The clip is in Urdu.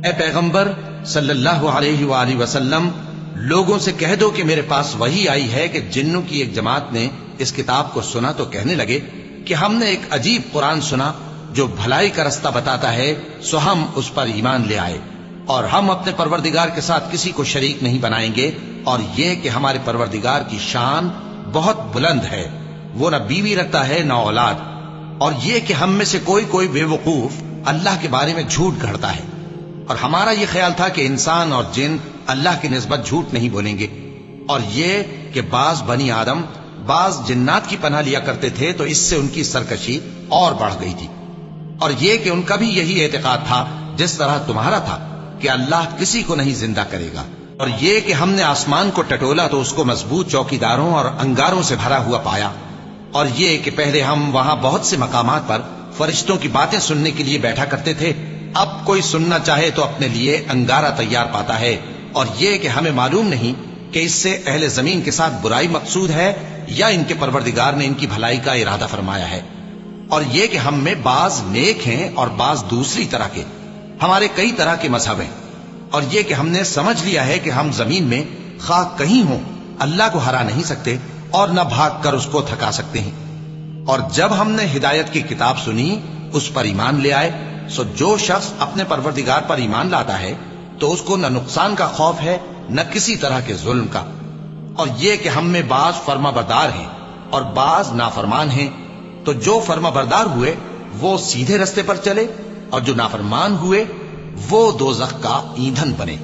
اے پیغمبر صلی اللہ علیہ وآلہ وسلم، لوگوں سے کہہ دو کہ میرے پاس وحی آئی ہے کہ جنوں کی ایک جماعت نے اس کتاب کو سنا تو کہنے لگے کہ ہم نے ایک عجیب قرآن سنا جو بھلائی کا رستہ بتاتا ہے، سو ہم اس پر ایمان لے آئے، اور ہم اپنے پروردگار کے ساتھ کسی کو شریک نہیں بنائیں گے، اور یہ کہ ہمارے پروردگار کی شان بہت بلند ہے، وہ نہ بیوی رکھتا ہے نہ اولاد، اور یہ کہ ہم میں سے کوئی بے وقوف اللہ کے بارے میں جھوٹ گھڑتا ہے، اور ہمارا یہ خیال تھا کہ انسان اور جن اللہ کی نسبت جھوٹ نہیں بولیں گے، اور یہ کہ بعض بنی آدم بعض جنات کی پناہ لیا کرتے تھے تو اس سے ان کی سرکشی اور بڑھ گئی تھی، اور یہ کہ ان کا بھی یہی اعتقاد تھا جس طرح تمہارا تھا کہ اللہ کسی کو نہیں زندہ کرے گا، اور یہ کہ ہم نے آسمان کو ٹٹولا تو اس کو مضبوط چوکیداروں اور انگاروں سے بھرا ہوا پایا، اور یہ کہ پہلے ہم وہاں بہت سے مقامات پر فرشتوں کی باتیں سننے کے لیے بیٹھا کرتے تھے، اب کوئی سننا چاہے تو اپنے لیے انگارہ تیار پاتا ہے، اور یہ کہ ہمیں معلوم نہیں کہ اس سے اہل زمین کے ساتھ برائی مقصود ہے یا ان کے پروردگار نے ان کی بھلائی کا ارادہ فرمایا ہے، اور یہ کہ ہم میں بعض نیک ہیں اور بعض دوسری طرح کے، ہمارے کئی طرح کے مذہب ہیں، اور یہ کہ ہم نے سمجھ لیا ہے کہ ہم زمین میں خواہ کہیں ہوں اللہ کو ہرا نہیں سکتے اور نہ بھاگ کر اس کو تھکا سکتے ہیں، اور جب ہم نے ہدایت کی کتاب سنی اس پر ایمان لے آئے، سو جو شخص اپنے پروردگار پر ایمان لاتا ہے تو اس کو نہ نقصان کا خوف ہے نہ کسی طرح کے ظلم کا، اور یہ کہ ہم میں بعض فرما بردار ہیں اور بعض نافرمان ہیں، تو جو فرما بردار ہوئے وہ سیدھے رستے پر چلے، اور جو نافرمان ہوئے وہ دوزخ کا ایندھن بنے۔